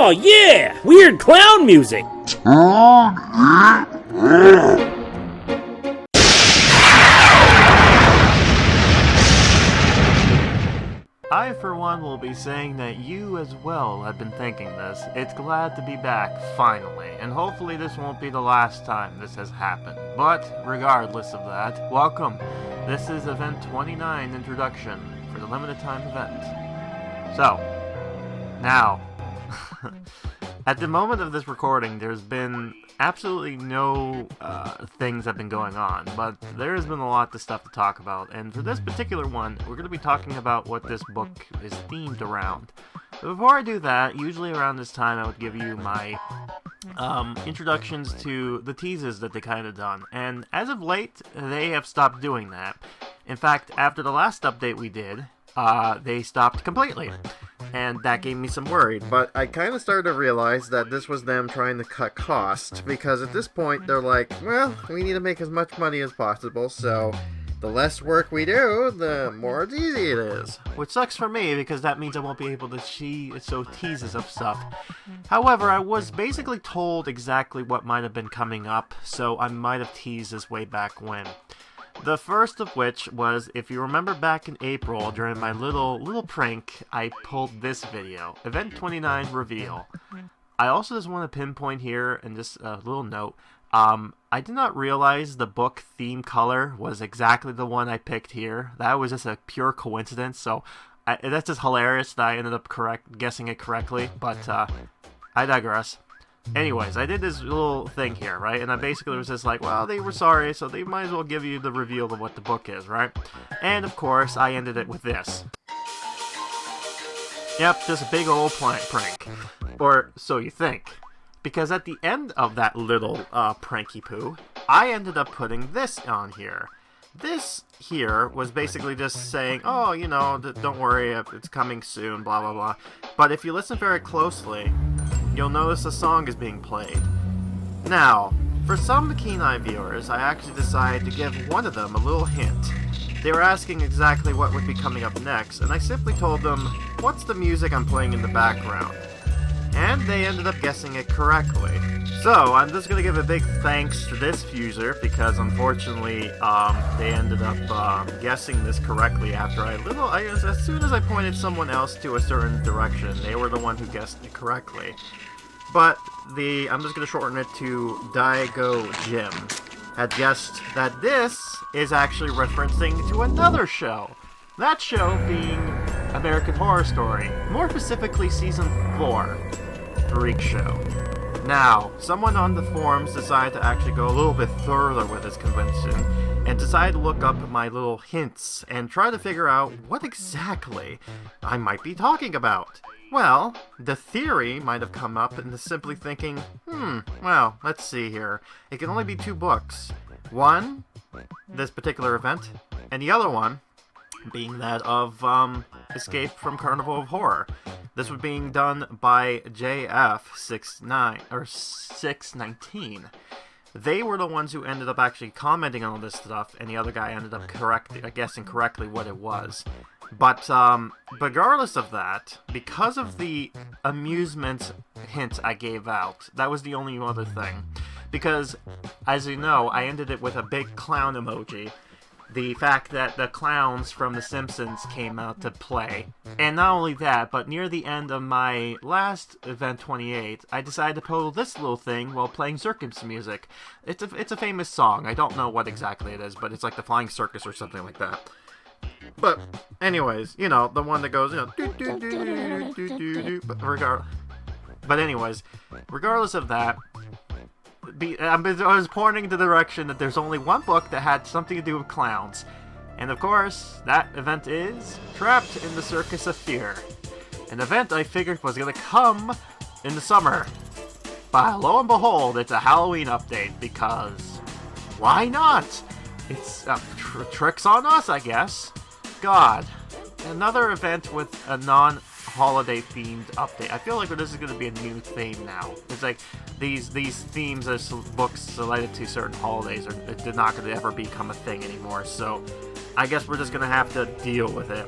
Oh yeah! Weird clown music! I, for one, will be saying that you as well have been thinking this. It's glad to be back, finally, and hopefully this won't be the last time this has happened. But, regardless of that, welcome. This is Event 29 Introduction for the limited time event. So, now, at the moment of this recording, there's been absolutely no things that have been going on, but there has been a lot of stuff to talk about, and for this particular one, we're going to be talking about what this book is themed around. But before I do that, usually around this time I would give you my introductions to the teases that they kind of done, and as of late, they have stopped doing that. In fact, after the last update we did, they stopped completely. And that gave me some worry, but I kind of started to realize that this was them trying to cut costs, because at this point they're like, well, we need to make as much money as possible, so the less work we do, the more easy it is. Which sucks for me, because that means I won't be able to show teases of stuff. However, I was basically told exactly what might have been coming up, so I might have teased this way back when. The first of which was, if you remember back in April, during my little prank, I pulled this video, Event 29 Reveal. I also just want to pinpoint here, and just a little note, I did not realize the book theme color was exactly the one I picked here. That was just a pure coincidence, so that's just hilarious that I ended up guessing it correctly, but I digress. Anyways, I did this little thing here, right? And I basically was just like, well, they were sorry, so they might as well give you the reveal of what the book is, right? And, of course, I ended it with this. Yep, just a big old prank. Or so you think. Because at the end of that little pranky poo, I ended up putting this on here. This here was basically just saying, oh, you know, don't worry, it's coming soon, blah, blah, blah. But if you listen very closely, you'll notice a song is being played. Now, for some keen-eye viewers, I actually decided to give one of them a little hint. They were asking exactly what would be coming up next, and I simply told them, what's the music I'm playing in the background? And they ended up guessing it correctly. So, I'm just going to give a big thanks to this user, because unfortunately, they ended up guessing this correctly after as soon as I pointed someone else to a certain direction, they were the one who guessed it correctly. But I'm just going to shorten it to Daigo Jim, had guessed that this is actually referencing to another show. That show being American Horror Story, more specifically Season 4, Freak Show. Now, someone on the forums decided to actually go a little bit further with this convention, and decided to look up my little hints, and try to figure out what exactly I might be talking about. Well, the theory might have come up into simply thinking, well, let's see here. It can only be 2 books. One, this particular event, and the other one being that of Escape from Carnival of Horror. This was being done by JF619. They were the ones who ended up actually commenting on all this stuff, and the other guy ended up guessing correctly what it was. But regardless of that, because of the amusement hint I gave out, that was the only other thing. Because, as you know, I ended it with a big clown emoji. The fact that the clowns from The Simpsons came out to play. And not only that, but near the end of my last Event 28, I decided to pull this little thing while playing Circus music. It's a famous song. I don't know what exactly it is, but it's like the Flying Circus or something like that. But, anyways, you know, the one that goes, you know, do-do-do-do-do-do-do, but anyways, regardless of that, I was pointing in the direction that there's only one book that had something to do with clowns. And of course, that event is Trapped in the Circus of Fear. An event I figured was going to come in the summer. But lo and behold, it's a Halloween update, because why not? It's tricks on us, I guess. God, another event with a non-holiday themed update. I feel like this is going to be a new theme now. It's like these themes are books related to certain holidays they're not going to ever become a thing anymore. So I guess we're just going to have to deal with it.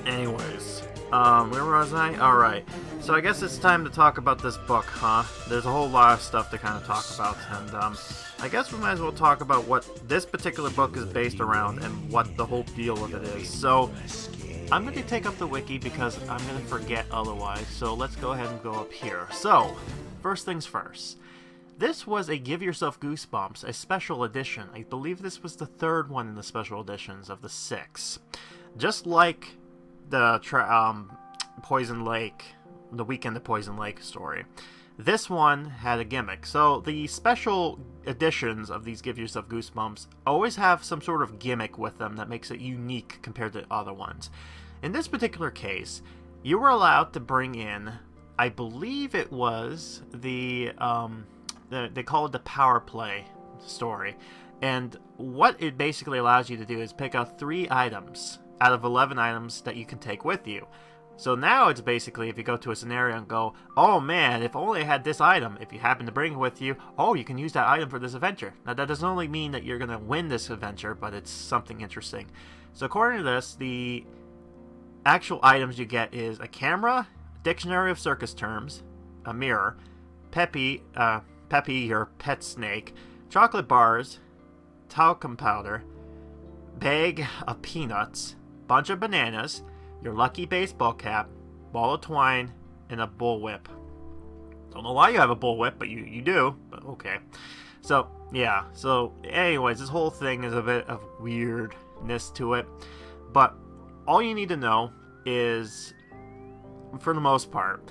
Anyways, where was I? Alright, so I guess it's time to talk about this book, huh? There's a whole lot of stuff to kind of talk about, and I guess we might as well talk about what this particular book is based around and what the whole deal of it is. So, I'm going to take up the wiki because I'm going to forget otherwise, so let's go ahead and go up here. So, first things first. This was a Give Yourself Goosebumps, a special edition. I believe this was the third one in the special editions of the 6. Just like the Poison Lake, the Weekend at Poison Lake story. This one had a gimmick. So the special editions of these Give Yourself Goosebumps always have some sort of gimmick with them that makes it unique compared to other ones. In this particular case, you were allowed to bring in, I believe it was they call it the Power Play story. And what it basically allows you to do is pick out 3 items out of 11 items that you can take with you. So now it's basically, if you go to a scenario and go, oh man, if only I had this item, if you happen to bring it with you, oh, you can use that item for this adventure. Now that doesn't only mean that you're going to win this adventure, but it's something interesting. So according to this, the actual items you get is a camera, dictionary of circus terms, a mirror, Peppy, your pet snake, chocolate bars, talcum powder, bag of peanuts, bunch of bananas, your lucky baseball cap, ball of twine, and a bullwhip. Don't know why you have a bullwhip, but you do, but okay. So, yeah. So, anyways, this whole thing is a bit of weirdness to it. But all you need to know is, for the most part,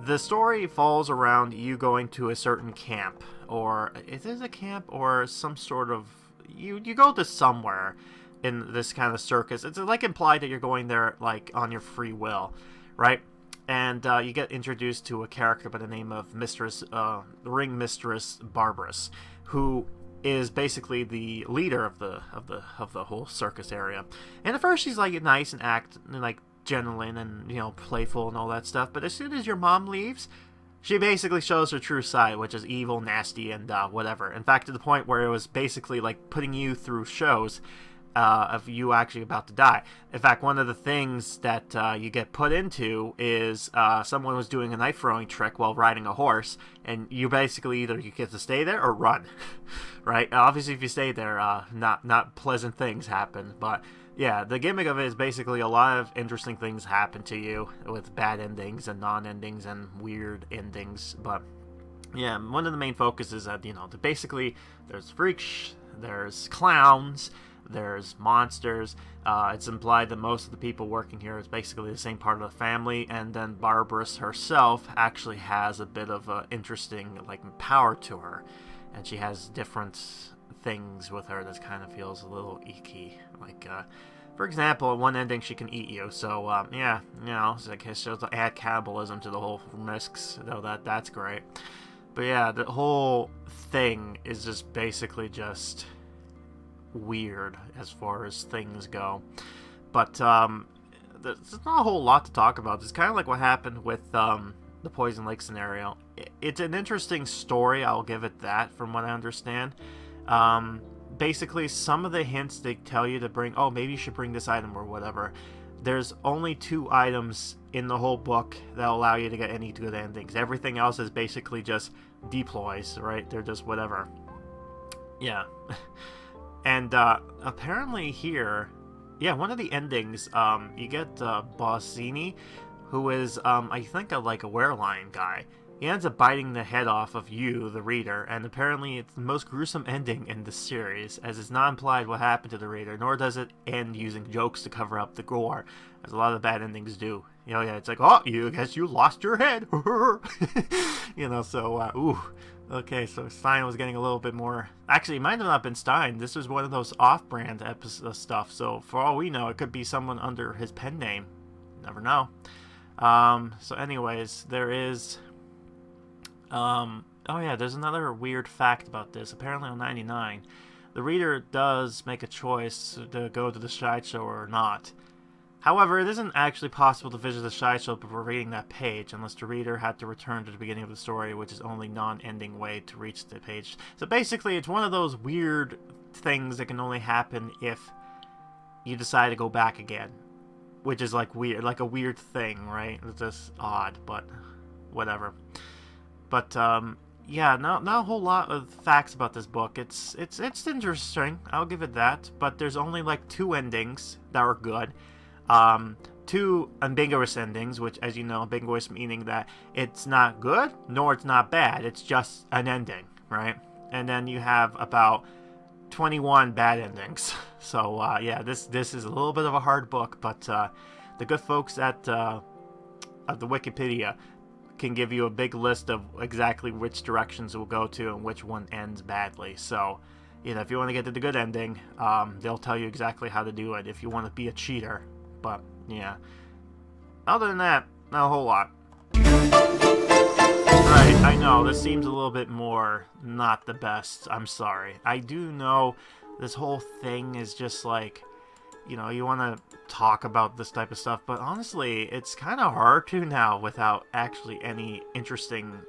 the story falls around you going to a certain camp. Or, is it a camp or some sort of... You go to somewhere in this kind of circus. It's like implied that you're going there like on your free will, right? And you get introduced to a character by the name of the Ring Mistress Barbarous, who is basically the leader of the whole circus area. And at first she's like nice and like genuine and playful and all that stuff. But as soon as your mom leaves, she basically shows her true side, which is evil, nasty, and whatever. In fact, to the point where it was basically like putting you through shows of you actually about to die. In fact, one of the things that you get put into is someone was doing a knife throwing trick while riding a horse, and you basically either you get to stay there or run, right? Obviously, if you stay there, not pleasant things happen, but yeah, the gimmick of it is basically a lot of interesting things happen to you with bad endings and non-endings and weird endings, but yeah, one of the main focuses is that, basically there's freaks, there's clowns, there's monsters. It's implied that most of the people working here is basically the same part of the family, and then Barbarous herself actually has a bit of an interesting power to her, and she has different things with her that kind of feels a little icky. For example, at one ending she can eat you, so yeah, it's like it shows to add cannibalism to the whole risks, though that's great. But yeah, the whole thing is just basically just weird as far as things go. But there's not a whole lot to talk about. It's kind of like what happened with the Poison Lake scenario. It's an interesting story, I'll give it that, from what I understand. Basically, some of the hints they tell you to bring, oh, maybe you should bring this item or whatever. There's only 2 items in the whole book that allow you to get any good endings. Everything else is basically just deploys, right? They're just whatever. Yeah. And apparently here, yeah, one of the endings, you get Bossini, who is, I think, a wereline guy. He ends up biting the head off of you, the reader, and apparently it's the most gruesome ending in the series, as it's not implied what happened to the reader, nor does it end using jokes to cover up the gore, as a lot of bad endings do. Yeah, it's like, oh, I guess you lost your head. Ooh. Okay, so Stein was getting a little bit more... Actually, it might have not been Stein. This was one of those off-brand stuff, so for all we know, it could be someone under his pen name. Never know. So anyways, there is... oh yeah, there's another weird fact about this. Apparently on 99, the reader does make a choice to go to the sideshow or not. However, it isn't actually possible to visit the sideshow before reading that page, unless the reader had to return to the beginning of the story, which is only non-ending way to reach the page. So basically, it's one of those weird things that can only happen if you decide to go back again. which is like weird, like a weird thing, right? It's just odd, but whatever. But yeah, not a whole lot of facts about this book. It's interesting, I'll give it that. But there's only like 2 endings that are good. 2 ambiguous endings, which, as you know, ambiguous meaning that it's not good nor it's not bad. It's just an ending, right? And then you have about 21 bad endings. So yeah, this is a little bit of a hard book, but the good folks at the Wikipedia can give you a big list of exactly which directions it will go to and which one ends badly. So, you know, if you want to get to the good ending, they'll tell you exactly how to do it if you want to be a cheater. But yeah, other than that, not a whole lot. Right, I know, this seems a little bit more not the best. I'm sorry. I do know this whole thing is just like, you know, you want to talk about this type of stuff, but honestly, it's kind of hard to now without actually any interesting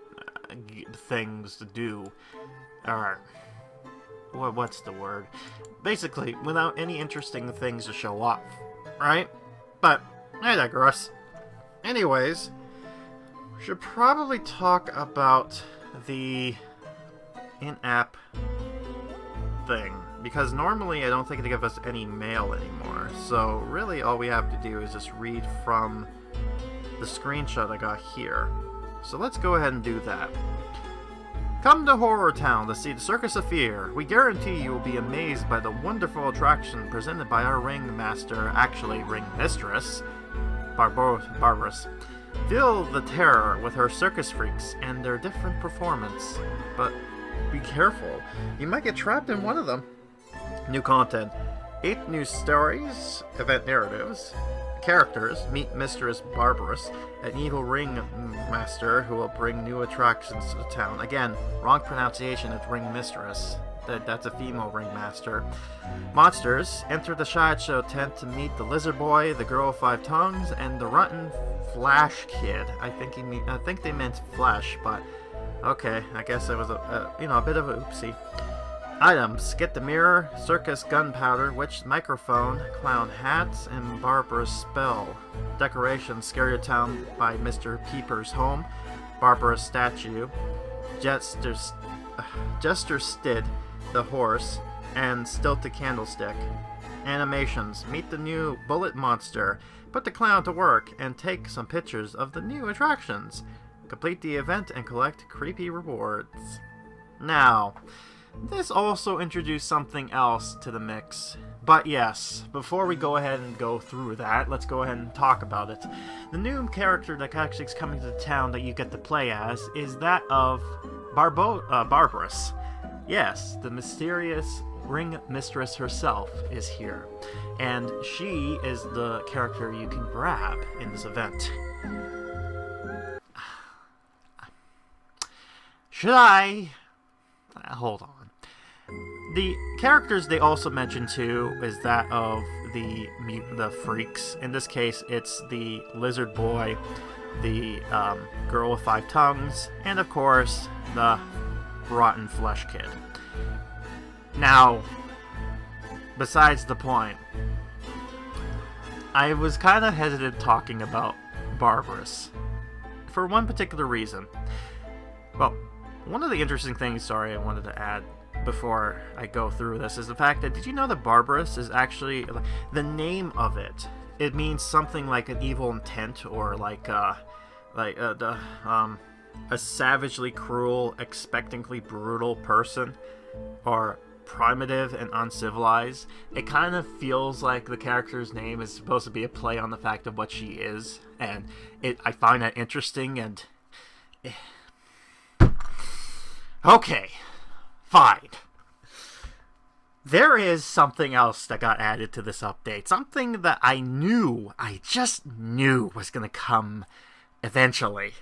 things to do. Or, what's the word? Basically, without any interesting things to show off, right? But, I digress. Anyways, should probably talk about the in-app thing, because normally I don't think they give us any mail anymore, so really all we have to do is just read from the screenshot I got here. So let's go ahead and do that. Come to HorrorTown to see the Circus of Fear. We guarantee you will be amazed by the wonderful attraction presented by our ringmaster, actually ring mistress, Barbarous. Feel the terror with her circus freaks and their different performance. But be careful, you might get trapped in one of them. New content. 8 new stories, event narratives, characters. Meet Mistress Barbarous, an evil ringmaster who will bring new attractions to the town. Again, wrong pronunciation, it's ring mistress. That's a female ringmaster. Monsters. Enter the sideshow tent to meet the lizard boy, the girl with 5 tongues, and the rotten Flash kid. I think they meant Flash, but okay. I guess it was a bit of a oopsie. Items. Get the mirror, circus gunpowder, witch microphone, clown hats, and Barbara's spell. Decorations. Scare Town by Mr.Peppers home. Barbara's statue. Jester Stid, the horse, and Stilted Candlestick. Animations. Meet the new bullet monster, put the clown to work, and take some pictures of the new attractions. Complete the event and collect creepy rewards. Now, this also introduced something else to the mix. But yes, before we go ahead and go through that, let's go ahead and talk about it. The new character that actually is coming to the town that you get to play as is that of Barbarous. Yes, the mysterious ring mistress herself is here, and she is the character you can grab in this event. Should I? Hold on. The characters they also mention too is that of the freaks. In this case, it's the lizard boy, the girl with 5 tongues, and of course the rotten flesh kid. Now, besides the point, I was kind of hesitant talking about Barbarous for one particular reason. Well, one of the interesting things, I wanted to add before I go through this is the fact that, did you know that Barbarous is actually the name of it? It means something like an evil intent, or a savagely cruel, expectantly brutal person, or primitive and uncivilized. It kind of feels like the character's name is supposed to be a play on the fact of what she is, and I find that interesting. And okay, fine. There is something else that got added to this update. Something that I just knew was going to come eventually.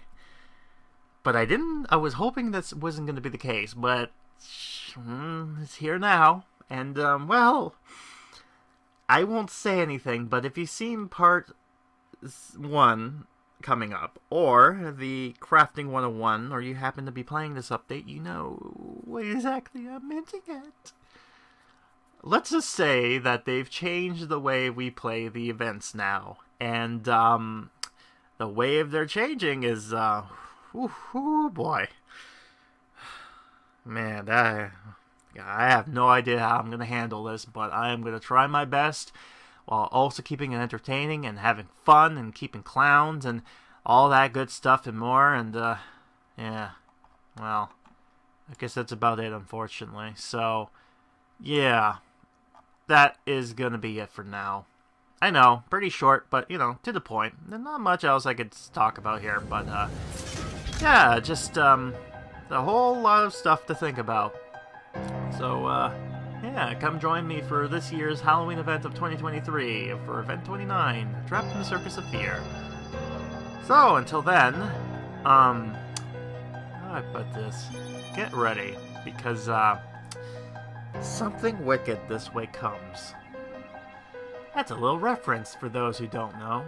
But I was hoping this wasn't going to be the case, but it's here now. And, well, I won't say anything, but if you've seen part 1 coming up, or the Crafting 101, or you happen to be playing this update, you know what exactly I'm hinting at. Let's just say that they've changed the way we play the events now, And the wave they're changing is, boy. Man, I have no idea how I'm going to handle this, but I am going to try my best while also keeping it entertaining and having fun and keeping clowns and all that good stuff and more. And, yeah, well, I guess that's about it, unfortunately. So, yeah, that is going to be it for now. I know, pretty short, but, you know, to the point. There's not much else I could talk about here, but, yeah, just, a whole lot of stuff to think about. So, yeah, come join me for this year's Halloween event of 2023, for Event 29, Trapped in the Circus of Fear. So, until then, how do I put this? Get ready, because, something wicked this way comes. That's a little reference for those who don't know.